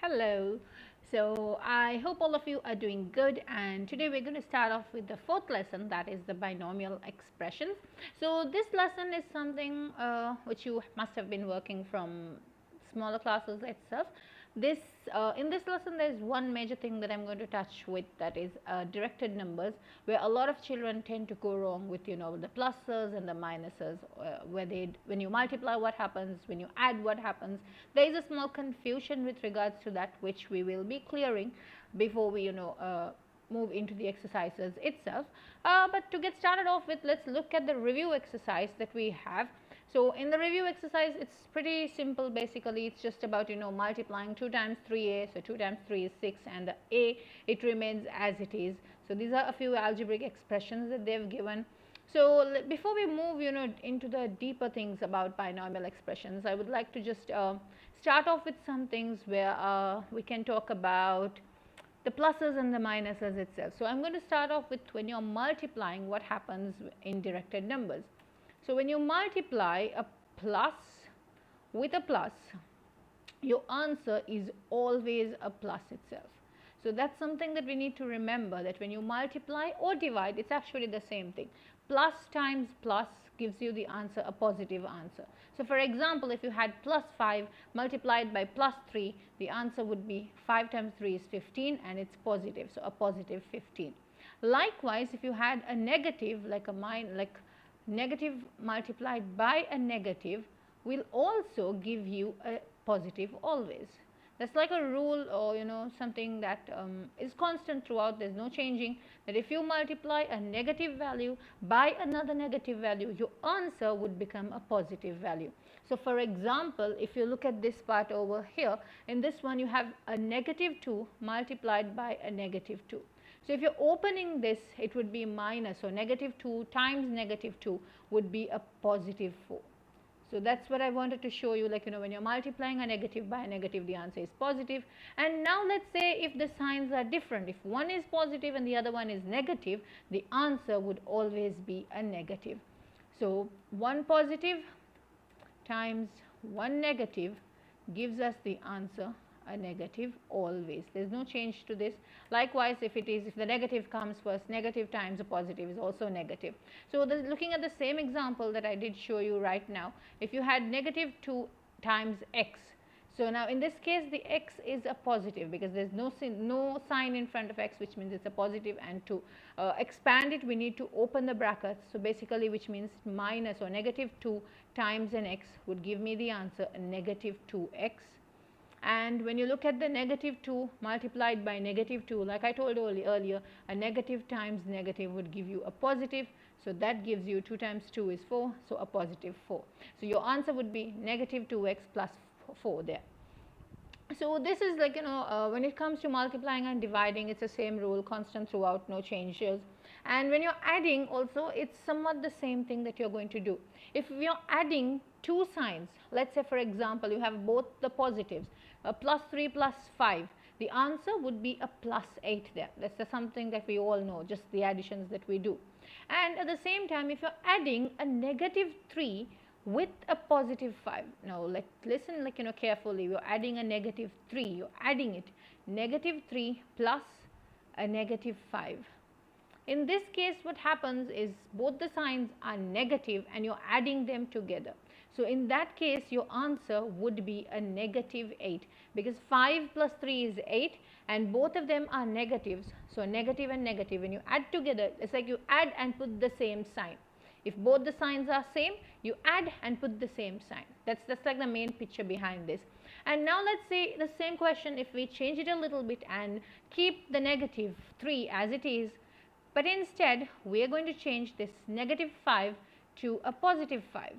Hello. So I hope all of you are doing good, and today we're going to start off with the fourth lesson, that is the binomial expressions. So this lesson is something which you must have been working from smaller classes itself. This In this lesson there is one major thing that I'm going to touch with, that is directed numbers, where a lot of children tend to go wrong with the pluses and the minuses, where when you multiply what happens, when you add what happens. There is a small confusion with regards to that, which we will be clearing before we move into the exercises itself. But to get started off with, let's look at the review exercise that we have. So in the review exercise, it's pretty simple. Basically, it's just about multiplying 2 times 3a. So 2 times 3 is 6, and the a, it remains as it is. So these are a few algebraic expressions that they've given. So before we move into the deeper things about binomial expressions, I would like to just start off with some things where we can talk about the pluses and the minuses itself. So I'm going to start off with when you're multiplying, what happens in directed numbers. So when you multiply a plus with a plus, your answer is always a plus itself. So that's something that we need to remember, that when you multiply or divide, it's actually the same thing. Plus times plus gives you the answer, a positive answer. So for example, if you had plus 5 multiplied by plus 3, the answer would be 5 times 3 is 15, and it's positive, so a positive 15. Likewise, if you had a negative, like negative multiplied by a negative, will also give you a positive always. That's like a rule, or something that is constant throughout. There's no changing, that if you multiply a negative value by another negative value, your answer would become a positive value. So for example, if you look at this part over here, in this one you have a negative 2 multiplied by a negative 2. So if you're opening this, it would be minus, so negative 2 times negative 2 would be a positive 4. So that's what I wanted to show you, when you're multiplying a negative by a negative, the answer is positive. And now let's say if the signs are different, if one is positive and the other one is negative, the answer would always be a negative. So 1 positive times 1 negative gives us the answer a negative always. There's no change to this. Likewise, if the negative comes first, negative times a positive is also negative. So looking at the same example that I did show you right now, if you had negative 2 times x, so now in this case the x is a positive because there's no sign in front of x, which means it's a positive, and to expand it we need to open the brackets. So basically, which means minus or negative 2 times an x would give me the answer a negative 2x. And when you look at the negative 2 multiplied by negative 2, like I told earlier, a negative times negative would give you a positive. So that gives you 2 times 2 is 4, so a positive 4. So your answer would be negative 2x plus 4 there. So this is when it comes to multiplying and dividing, it's the same rule, constant throughout, no changes. And when you're adding also, it's somewhat the same thing that you're going to do. If you're adding two signs, let's say for example you have both the positives, plus 3 plus 5, the answer would be a plus 8 there. That's something that we all know, just the additions that we do. And at the same time, if you're adding a negative 3 with a positive 5, now listen carefully, you're adding a negative 3, you're adding it, negative 3 plus a negative 5. In this case, what happens is both the signs are negative and you're adding them together. So in that case, your answer would be a negative 8, because 5 plus 3 is 8 and both of them are negatives. So negative and negative, when you add together, it's like you add and put the same sign. If both the signs are same, you add and put the same sign. That's like the main picture behind this. And now let's say the same question, if we change it a little bit and keep the negative 3 as it is, but instead we are going to change this negative 5 to a positive 5.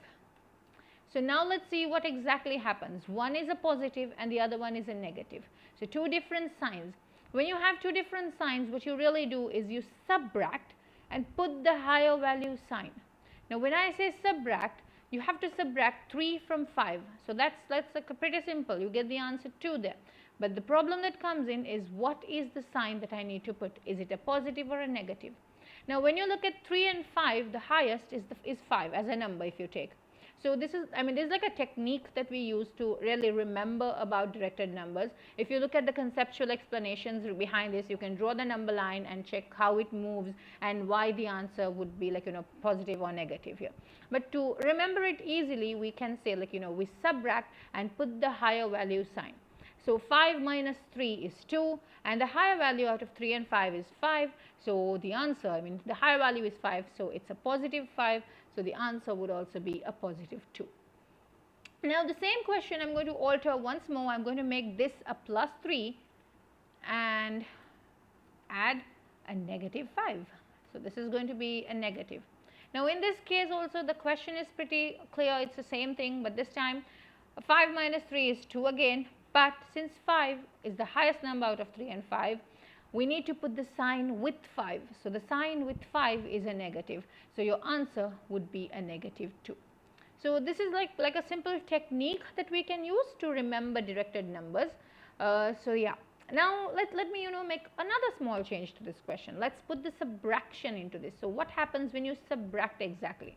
So now let's see what exactly happens. One is a positive and the other one is a negative. So two different signs. When you have two different signs, what you really do is you subtract and put the higher value sign. Now when I say subtract, you have to subtract 3 from 5. So that's pretty simple. You get the answer 2 there. But the problem that comes in is, what is the sign that I need to put? Is it a positive or a negative? Now when you look at 3 and 5, the highest is 5 as a number if you take. So this is, I mean, this is like a technique that we use to really remember about directed numbers. If you look at the conceptual explanations behind this, you can draw the number line and check how it moves and why the answer would be like, positive or negative here. But to remember it easily, we can say like, we subtract and put the higher value sign. So 5 minus 3 is 2, and the higher value out of 3 and 5 is 5. So the answer, I mean, the higher value is 5, so it's a positive 5. So the answer would also be a positive 2. Now the same question I'm going to alter once more. I'm going to make this a plus 3 and add a negative 5. So this is going to be a negative. Now in this case also the question is pretty clear. It's the same thing, but this time 5 minus 3 is 2 again. But since 5 is the highest number out of 3 and 5, we need to put the sign with 5. So the sign with 5 is a negative. So your answer would be a negative 2. So this is like a simple technique that we can use to remember directed numbers. So yeah. Now let me make another small change to this question. Let's put the subtraction into this. So what happens when you subtract exactly?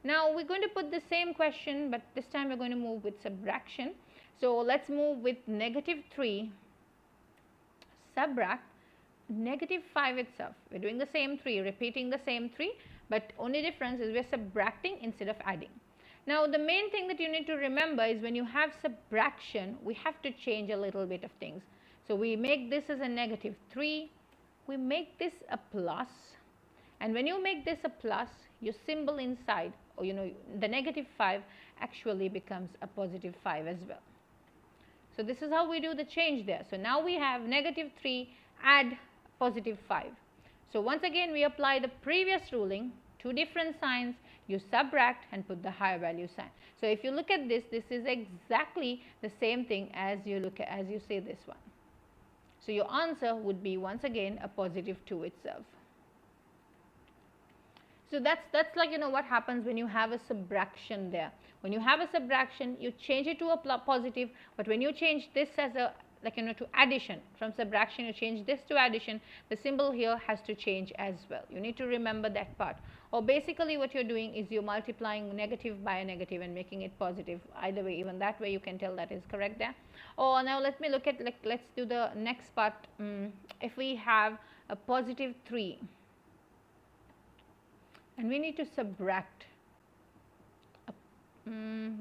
Now we're going to put the same question, but this time we're going to move with subtraction. So let's move with negative 3, subtract negative 5 itself. We're doing the same 3, repeating the same 3, but only difference is we're subtracting instead of adding. Now the main thing that you need to remember is when you have subtraction, we have to change a little bit of things. So we make this as a negative 3, we make this a plus, and when you make this a plus, your symbol inside, or the negative 5 actually becomes a positive 5 as well. So this is how we do the change there. So now we have negative 3 add positive 5. So once again we apply the previous ruling, two different signs, you subtract and put the higher value sign. So if you look at this, this is exactly the same thing as you say this one. So your answer would be once again a positive 2 itself. So that's like what happens when you have a subtraction there. When you have a subtraction, you change it to a positive, but when you change this as a to addition, from subtraction you change this to addition, the symbol here has to change as well. You need to remember that part. Or basically what you're doing is you're multiplying negative by a negative and making it positive. Either way, even that way you can tell that is correct there. Or now let me look at, let's do the next part. If we have a positive 3 and we need to subtract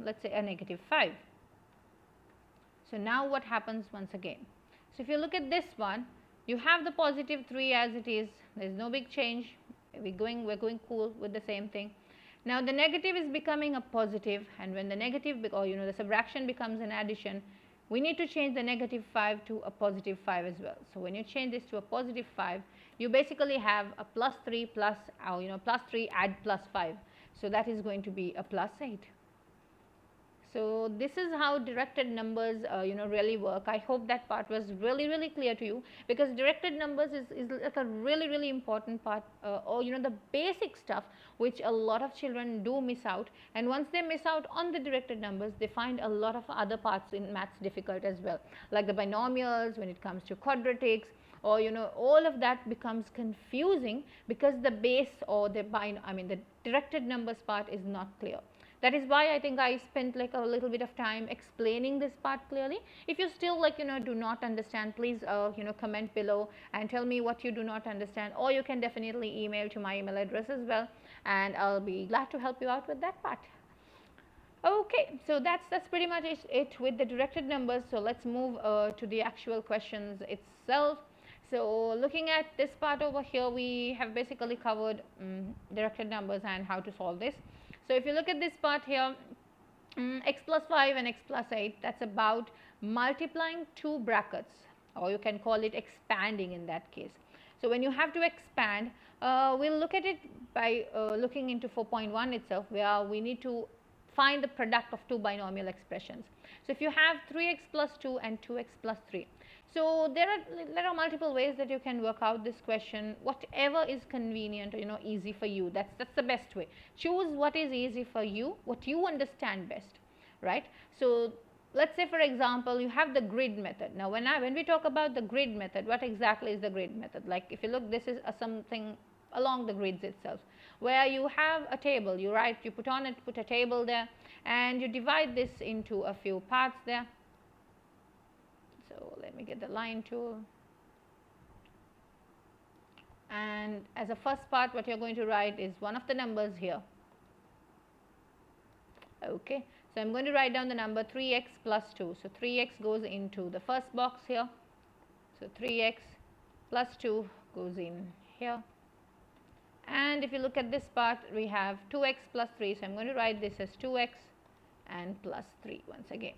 let's say a negative 5. So now what happens once again? So if you look at this one, you have the positive 3 as it is. There is no big change. We're going cool with the same thing. Now the negative is becoming a positive, and when the negative or the subtraction becomes an addition, we need to change the negative 5 to a positive 5 as well. So when you change this to a positive 5, you basically have a plus 3 plus plus 3 add plus 5. So that is going to be a plus 8. So this is how directed numbers really work. I hope that part was really clear to you, because directed numbers is like a really important part, or the basic stuff which a lot of children do miss out, and once they miss out on the directed numbers, they find a lot of other parts in maths difficult as well, like the binomials, when it comes to quadratics, or all of that becomes confusing because the base or the directed numbers part is not clear. That is why I think I spent like a little bit of time explaining this part clearly. If you still do not understand, please comment below and tell me what you do not understand, or you can definitely email to my email address as well, and I'll be glad to help you out with that part. Okay, so that's pretty much it with the directed numbers. So let's move to the actual questions itself. So looking at this part over here, we have basically covered directed numbers and how to solve this. So if you look at this part here, x plus 5 and x plus 8, that's about multiplying two brackets, or you can call it expanding in that case. So when you have to expand, we'll look at it by looking into 4.1 itself, where we need to find the product of two binomial expressions. So if you have 3x plus 2 and 2x plus 3. So there are multiple ways that you can work out this question. Whatever is convenient, easy for you, that's the best way. Choose what is easy for you, what you understand best, right? So let's say, for example, you have the grid method. Now when we talk about the grid method, what exactly is the grid method? Like if you look, this is something along the grids itself, where you have a table, you put a table there, and you divide this into a few parts there. So let me get the line tool. And as a first part, what you're going to write is one of the numbers here. Okay, so I'm going to write down the number 3x plus 2. So 3x goes into the first box here. So 3x plus 2 goes in here. And if you look at this part, we have 2x plus 3. So I'm going to write this as 2x and plus 3 once again.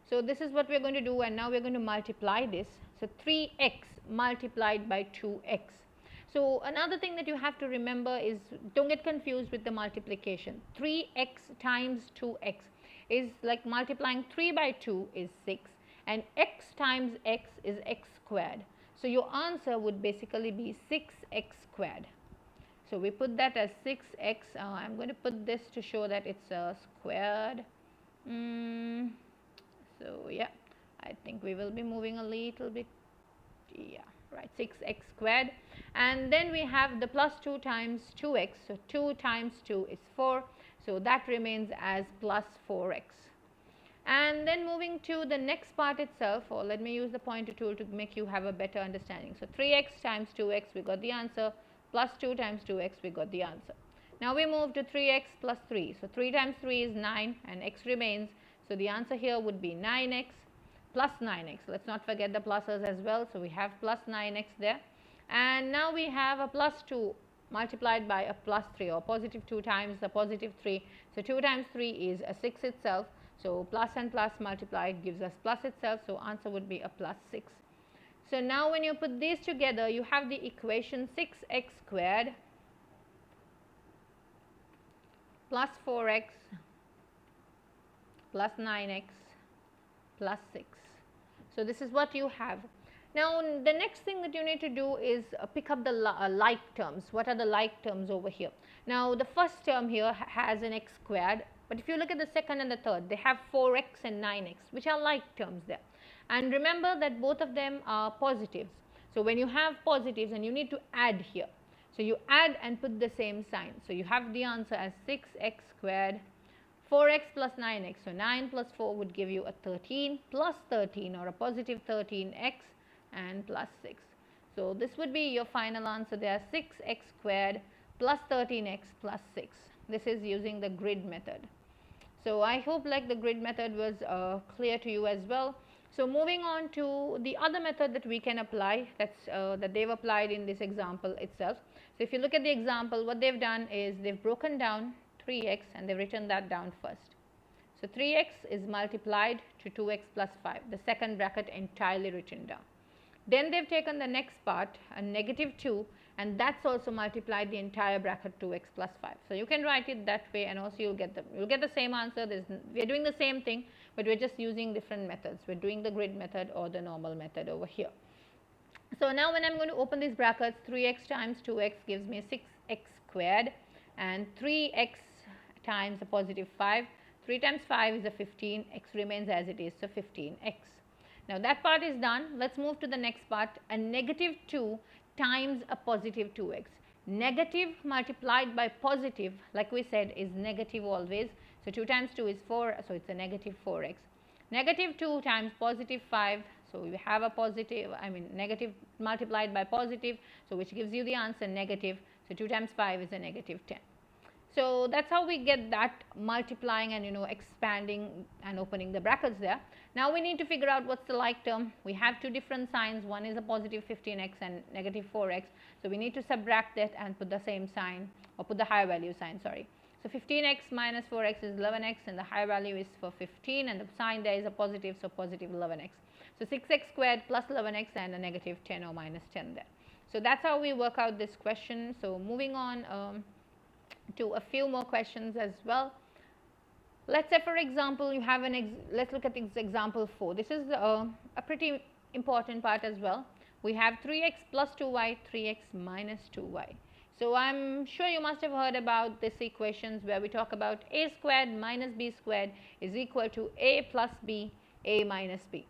So this is what we're going to do, and now we're going to multiply this. So 3x multiplied by 2x. So another thing that you have to remember is, don't get confused with the multiplication. 3x times 2x is like multiplying 3 by 2 is 6, and x times x is x squared. So your answer would basically be 6x squared. So we put that as 6x. I'm going to put this to show that it's squared. So yeah, I think we will be moving a little bit. Yeah, right, 6x squared. And then we have the plus 2 times 2x. So 2 times 2 is 4. So that remains as plus 4x. And then moving to the next part itself, or let me use the pointer tool to make you have a better understanding. So 3x times 2x, we got the answer. Plus 2 times 2x, we got the answer. Now we move to 3x plus 3. So 3 times 3 is 9, and x remains. So the answer here would be 9x plus 9x. Let's not forget the pluses as well. So we have plus 9x there. And now we have a plus 2 multiplied by a plus 3, or positive 2 times the positive 3. So 2 times 3 is a 6 itself. So plus and plus multiplied gives us plus itself. So answer would be a plus 6. So now when you put these together, you have the equation 6x squared plus 4x plus 9x plus 6. So this is what you have. Now the next thing that you need to do is pick up the like terms. What are the like terms over here? Now the first term here has an x squared, but if you look at the second and the third, they have 4x and 9x, which are like terms there. And remember that both of them are positives. So when you have positives, and you need to add here. So you add and put the same sign. So you have the answer as 6x squared, 4x plus 9x. So 9 plus 4 would give you a 13 plus 13, or a positive 13x, and plus 6. So this would be your final answer there, 6x squared plus 13x plus 6. This is using the grid method. So I hope like the grid method was clear to you as well. So moving on to the other method that we can apply, that they've applied in this example itself. So if you look at the example, what they've done is they've broken down 3x and they've written that down first. So 3x is multiplied to 2x plus 5, the second bracket entirely written down. Then they've taken the next part, a negative 2, and that's also multiplied the entire bracket 2x plus 5. So you can write it that way, and also you'll get the same answer. We're doing the same thing, but we're just using different methods. We're doing the grid method or the normal method over here. So now when I'm going to open these brackets, 3x times 2x gives me 6x squared, and 3x times a positive 5. 3 times 5 is a 15, x remains as it is, so 15x. Now that part is done. Let's move to the next part, a negative 2 times a positive 2x. Negative multiplied by positive, like we said, is negative always. So 2 times 2 is 4, so it's a negative 4x. Negative 2 times positive 5, so we have a positive, negative multiplied by positive, so which gives you the answer negative. So 2 times 5 is a negative 10. So that's how we get that multiplying and expanding and opening the brackets there. Now we need to figure out what's the like term. We have two different signs. One is a positive 15x and negative 4x. So we need to subtract that and put the same sign, or put the higher value sign, sorry. So 15x minus 4x is 11x, and the higher value is for 15, and the sign there is a positive, so positive 11x. So 6x squared plus 11x and a negative 10 or minus 10 there. So that's how we work out this question. So moving on to a few more questions as well. Let's say, for example, you have let's look at this example 4. This is a pretty important part as well. We have 3x plus 2y, 3x minus 2y. So I'm sure you must have heard about this equations where we talk about a squared minus b squared is equal to a plus b, a minus b.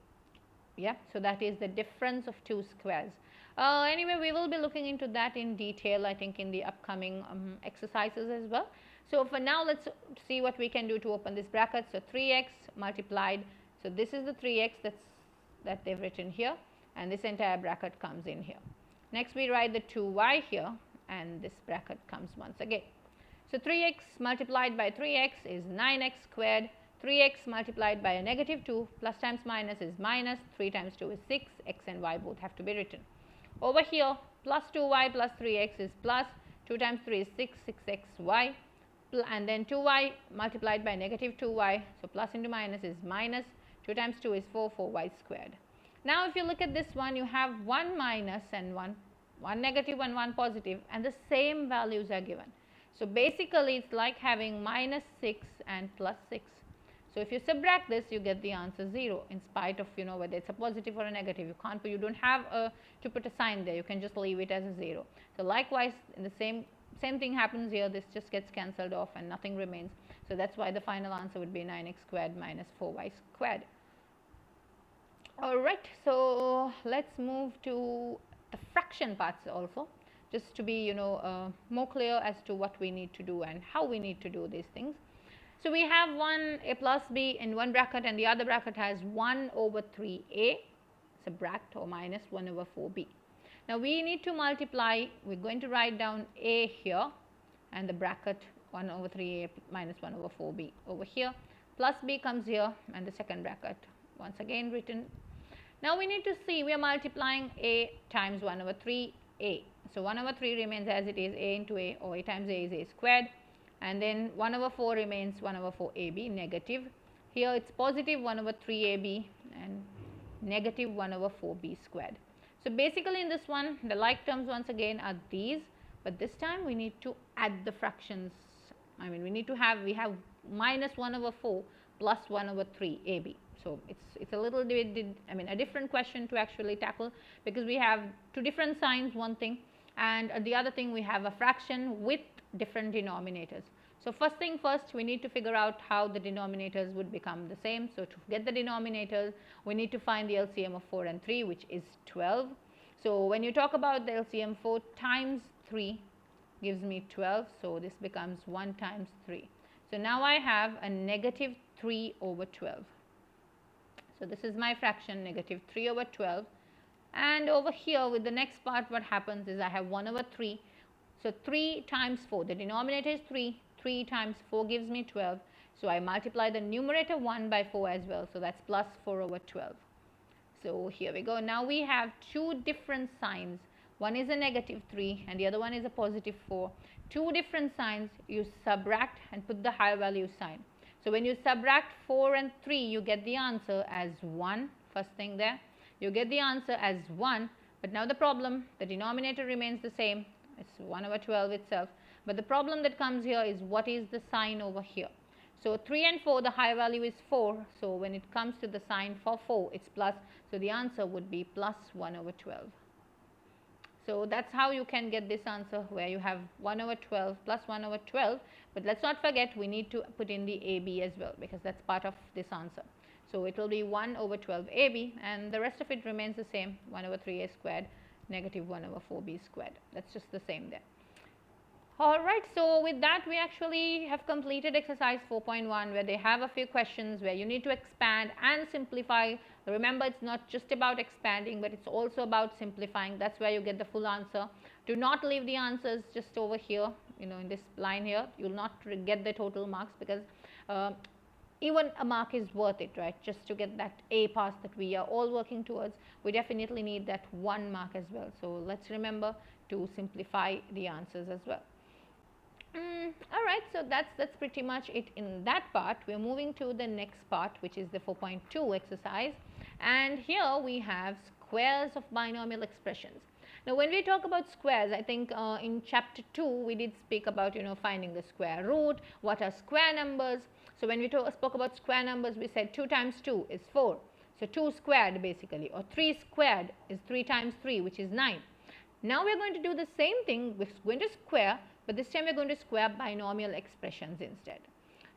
Yeah, so that is the difference of two squares. Anyway, we will be looking into that in detail, I think, in the upcoming exercises as well. So for now, let's see what we can do to open this bracket. So 3x multiplied, so this is the 3x that they've written here, and this entire bracket comes in here. Next we write the 2y here, and this bracket comes once again. So 3x multiplied by 3x is 9x squared. 3x multiplied by a negative 2 plus times minus is minus. 3 times 2 is 6. X and y both have to be written. Over here, plus 2y plus 3x is plus. 2 times 3 is 6. 6xy. And then 2y multiplied by negative 2y. So plus into minus is minus. 2 times 2 is 4. 4y squared. Now if you look at this one, you have 1 minus and 1 negative and 1 positive, and the same values are given. So basically it's like having minus 6 and plus 6. So if you subtract this, you get the answer 0, in spite of, whether it's a positive or a negative. You don't have to put a sign there. You can just leave it as a 0. So likewise, in the same thing happens here. This just gets cancelled off and nothing remains. So that's why the final answer would be 9x squared minus 4y squared. Alright, so let's move to the fraction parts also, just to be more clear as to what we need to do and how we need to do these things. So we have a plus b in one bracket, and the other bracket has 1 over 3a, subtract or minus 1 over 4b. Now we need to multiply. We're going to write down a here, and the bracket 1 over 3a minus 1 over 4b over here, plus b comes here, and the second bracket once again written. Now we need to see, we are multiplying a times 1 over 3a. So 1 over 3 remains as it is, a into a, or a times a is a squared. And then 1 over 4 remains 1 over 4ab, negative. Here it's positive 1 over 3ab and negative 1 over 4b squared. So basically in this one, the like terms once again are these, but this time we need to add the fractions. We have minus 1 over 4 plus 1 over 3ab. So it's a little bit, a different question to actually tackle, because we have two different signs, one thing, and the other thing, we have a fraction with different denominators. So first thing first, we need to figure out how the denominators would become the same. So to get the denominators, we need to find the LCM of 4 and 3, which is 12. So when you talk about the LCM, 4 times 3 gives me 12. So this becomes 1 times 3. So now I have a negative 3 over 12. So this is my fraction, negative 3 over 12. And over here with the next part, what happens is I have 1 over 3. So 3 times 4, the denominator is 3. 3 times 4 gives me 12. So I multiply the numerator 1 by 4 as well. So that's plus 4 over 12. So here we go. Now we have two different signs. One is a negative 3 and the other one is a positive 4. Two different signs, you subtract and put the higher value sign. So when you subtract 4 and 3, you get the answer as 1, first thing there. You get the answer as 1, but now the problem, the denominator remains the same. It's 1 over 12 itself. But the problem that comes here is, what is the sign over here? So 3 and 4, the high value is 4. So when it comes to the sign for 4, it's plus. So the answer would be plus 1 over 12. So that's how you can get this answer, where you have 1 over 12 plus 1 over 12. But let's not forget, we need to put in the AB as well, because that's part of this answer. So it will be 1 over 12 AB, and the rest of it remains the same, 1 over 3A squared, negative 1 over 4B squared. That's just the same there. Alright, so with that we actually have completed exercise 4.1, where they have a few questions where you need to expand and simplify. Remember, it's not just about expanding, but it's also about simplifying. That's where you get the full answer. Do not leave the answers just over here, in this line here. You will not get the total marks, because even a mark is worth it, right? Just to get that A pass that we are all working towards, we definitely need that 1 mark as well. So let's remember to simplify the answers as well. Alright, so that's pretty much it in that part. We're moving to the next part, which is the 4.2 exercise, and here we have squares of binomial expressions. Now when we talk about squares, I think in chapter 2 we did speak about finding the square root, what are square numbers. So when we spoke about square numbers, we said 2 times 2 is 4, so 2 squared basically, or 3 squared is 3 times 3, which is 9. Now we are going to do the same thing. We're going to square, but this time we are going to square binomial expressions instead.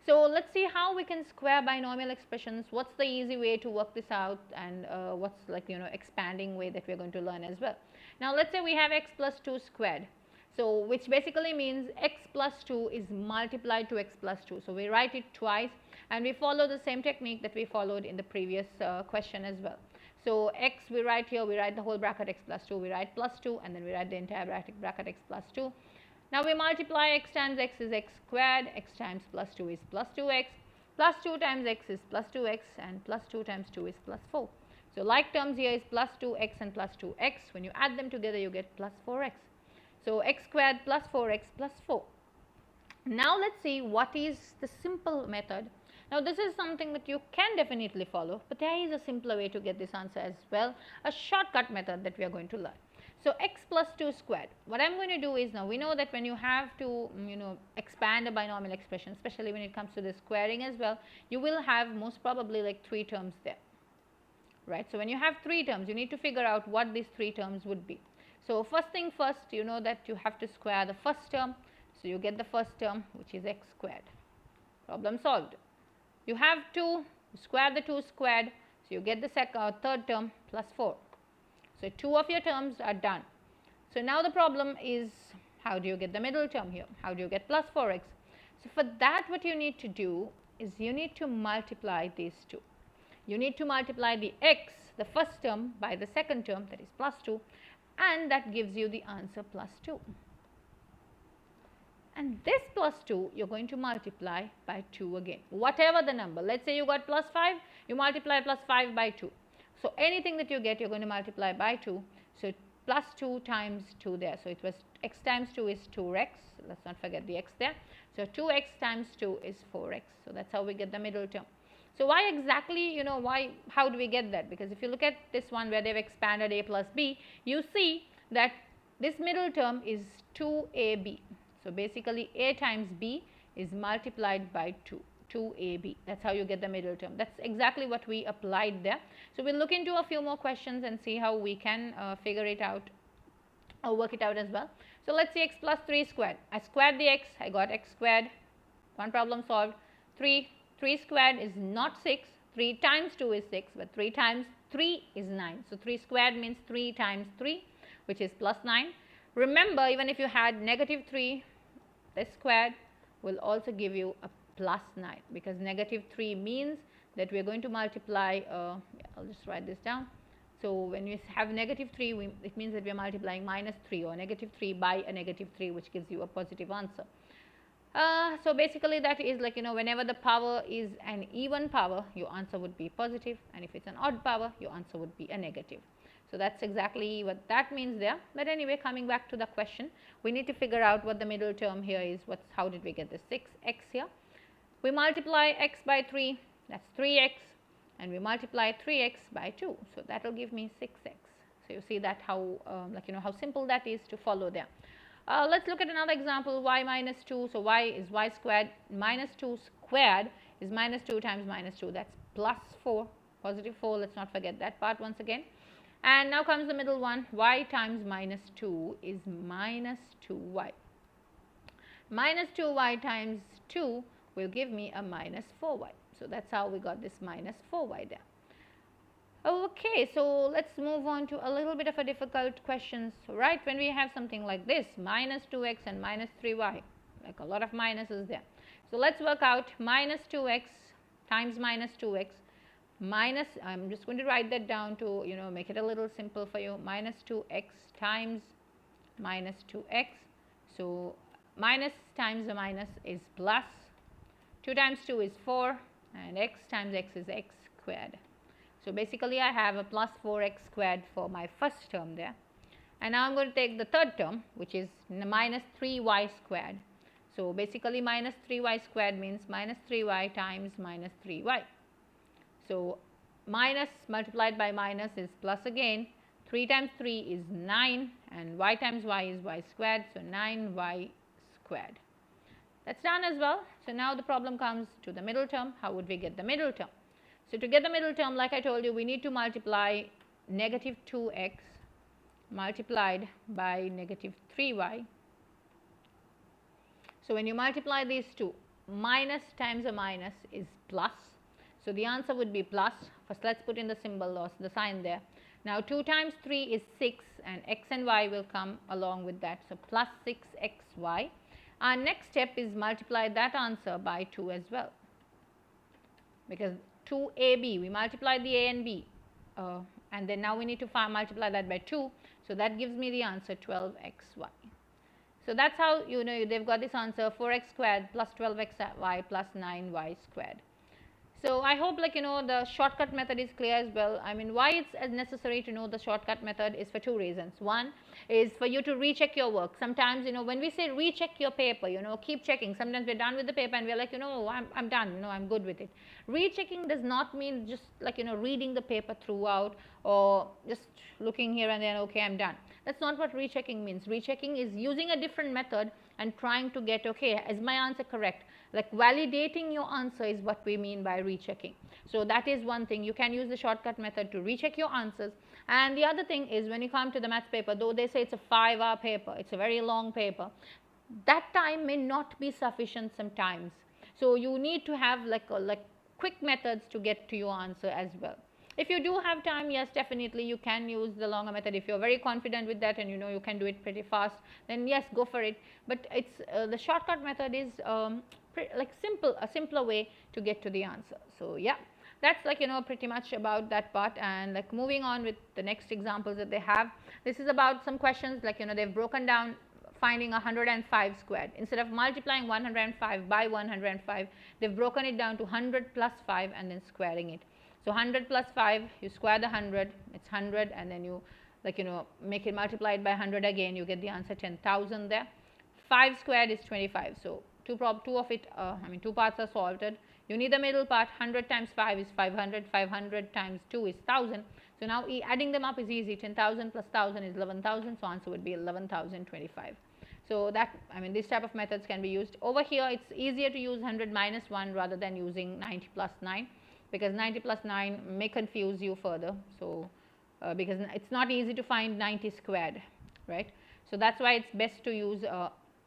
So let's see how we can square binomial expressions. What's the easy way to work this out, and what's expanding way that we are going to learn as well. Now let's say we have x plus 2 squared. So which basically means x plus 2 is multiplied to x plus 2. So we write it twice, and we follow the same technique that we followed in the previous question as well. So x we write here, we write the whole bracket x plus 2, we write plus 2, and then we write the entire bracket x plus 2. Now we multiply x times x is x squared, x times plus 2 is plus 2x, plus 2 times x is plus 2x, and plus 2 times 2 is plus 4. So like terms here is plus 2x and plus 2x. When you add them together, you get plus 4x. So x squared plus 4x plus 4. Now let's see what is the simple method. Now this is something that you can definitely follow, but there is a simpler way to get this answer as well, a shortcut method that we are going to learn. So x plus 2 squared. What I am going to do is, now we know that when you have to expand a binomial expression, especially when it comes to the squaring as well, you will have most probably like 3 terms there, right? So when you have 3 terms, you need to figure out what these 3 terms would be. So first thing first, you know that you have to square the first term. So you get the first term, which is x squared. Problem solved. You have 2, square the 2 squared, so you get the third term plus 4. So 2 of your terms are done. So now the problem is, how do you get the middle term here? How do you get plus 4x? So for that, what you need to do is you need to multiply these 2. You need to multiply the x, the first term, by the second term, that is plus 2, and that gives you the answer plus 2. And this plus 2 you are going to multiply by 2 again, whatever the number. Let's say you got plus 5, you multiply plus 5 by 2. So anything that you get, you are going to multiply by 2. So plus 2 times 2 there. So it was x times 2 is 2x. Let's not forget the x there. So 2x times 2 is 4x. So that's how we get the middle term. So why exactly, how do we get that? Because if you look at this one where they've expanded a plus b, you see that this middle term is 2ab. So basically a times b is multiplied by 2ab. That's how you get the middle term. That's exactly what we applied there. So we'll look into a few more questions and see how we can figure it out or work it out as well. So let's see x plus 3 squared. I squared the x, I got x squared. One problem solved. 3 squared is not 6. 3 times 2 is 6, but 3 times 3 is 9. So 3 squared means 3 times 3, which is plus 9. Remember, even if you had negative 3, this squared will also give you a plus 9, because negative 3 means that we are going to multiply, I'll just write this down. So when we have negative 3, it means that we are multiplying minus 3 or negative 3 by a negative 3, which gives you a positive answer. So basically that is like, whenever the power is an even power, your answer would be positive, and if it's an odd power, your answer would be a negative. So that's exactly what that means there. But anyway, coming back to the question, we need to figure out what the middle term here is. How did we get the 6x here? We multiply x by 3, that's 3x, and we multiply 3x by 2. So that will give me 6x. So you see that how how simple that is to follow there. Let's look at another example, y minus 2. So y is y squared, minus 2 squared is minus 2 times minus 2, that's plus 4, positive 4, let's not forget that part once again. And now comes the middle one, y times minus 2 is minus 2y. Minus 2y times 2 will give me a minus 4y. So that's how we got this minus 4y there. Okay, so let's move on to a little bit of a difficult question. So right, when we have something like this, minus 2x and minus 3y, like a lot of minuses there. So let's work out minus 2x times minus 2x minus, I'm just going to write that down to, make it a little simple for you, minus 2x times minus 2x. So minus times the minus is plus, 2 times 2 is 4, and x times x is x squared. So basically I have a plus 4x squared for my first term there. And now I'm going to take the third term, which is minus 3y squared. So basically minus 3y squared means minus 3y times minus 3y. So minus multiplied by minus is plus again. 3 times 3 is 9, and y times y is y squared, so 9y squared. That's done as well. So now the problem comes to the middle term. How would we get the middle term? So to get the middle term, like I told you, we need to multiply negative 2x multiplied by negative 3y. So when you multiply these two, minus times a minus is plus. So the answer would be plus. First let's put in the symbol or the sign there. Now 2 times 3 is 6, and x and y will come along with that. So plus 6xy. Our next step is multiply that answer by 2 as well, because 2ab, we multiply the a and b, and then now we need to multiply that by 2. So that gives me the answer 12xy. So that's how they've got this answer, 4x squared plus 12xy plus 9y squared. So I hope the shortcut method is clear as well. I mean, why it's as necessary to know the shortcut method is for 2 reasons. One is for you to recheck your work. Sometimes when we say recheck your paper, keep checking. Sometimes we're done with the paper and we're like, I'm done, I'm good with it. Rechecking does not mean just reading the paper throughout or just looking here and then, okay, I'm done. That's not what rechecking means. Rechecking is using a different method and trying to get, okay, is my answer correct? Like validating your answer is what we mean by rechecking. So that is one thing. You can use the shortcut method to recheck your answers. And the other thing is, when you come to the maths paper, though they say it's a 5-hour paper, it's a very long paper, that time may not be sufficient sometimes. So you need to have like quick methods to get to your answer as well. If you do have time, yes, definitely you can use the longer method. If you're very confident with that and you can do it pretty fast, then yes, go for it. But it's the shortcut method is a simpler way to get to the answer. So yeah, that's pretty much about that part. And moving on with the next examples that they have. This is about some questions they've broken down finding 105 squared. Instead of multiplying 105 by 105, they've broken it down to 100 plus 5 and then squaring it. So 100 plus 5, you square the 100, it's 100, and then you make it multiplied by 100 again, you get the answer 10,000 there. 5 squared is 25. So two parts are sorted. You need the middle part. 100 times 5 is 500. 500 times 2 is 1000. So now adding them up is easy. 10,000 plus 1000 is 11,000. So answer would be 11,025. So that, this type of methods can be used. Over here, it's easier to use 100 minus 1 rather than using 90 plus 9, because 90 plus 9 may confuse you further. So because it's not easy to find 90 squared, right? So that's why it's best to use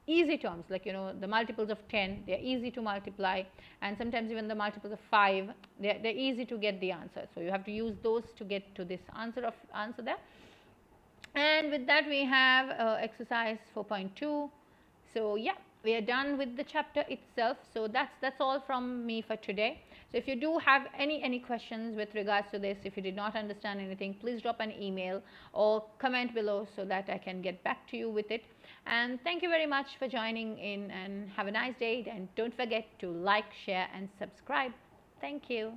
easy terms, the multiples of 10, they're easy to multiply, and sometimes even the multiples of 5, they're easy to get the answer. So you have to use those to get to this answer there. And with that, we have exercise 4.2. So yeah, we are done with the chapter itself. So that's all from me for today. So if you do have any questions with regards to this, if you did not understand anything, please drop an email or comment below so that I can get back to you with it. And thank you very much for joining in, and have a nice day. And don't forget to like, share and subscribe. Thank you.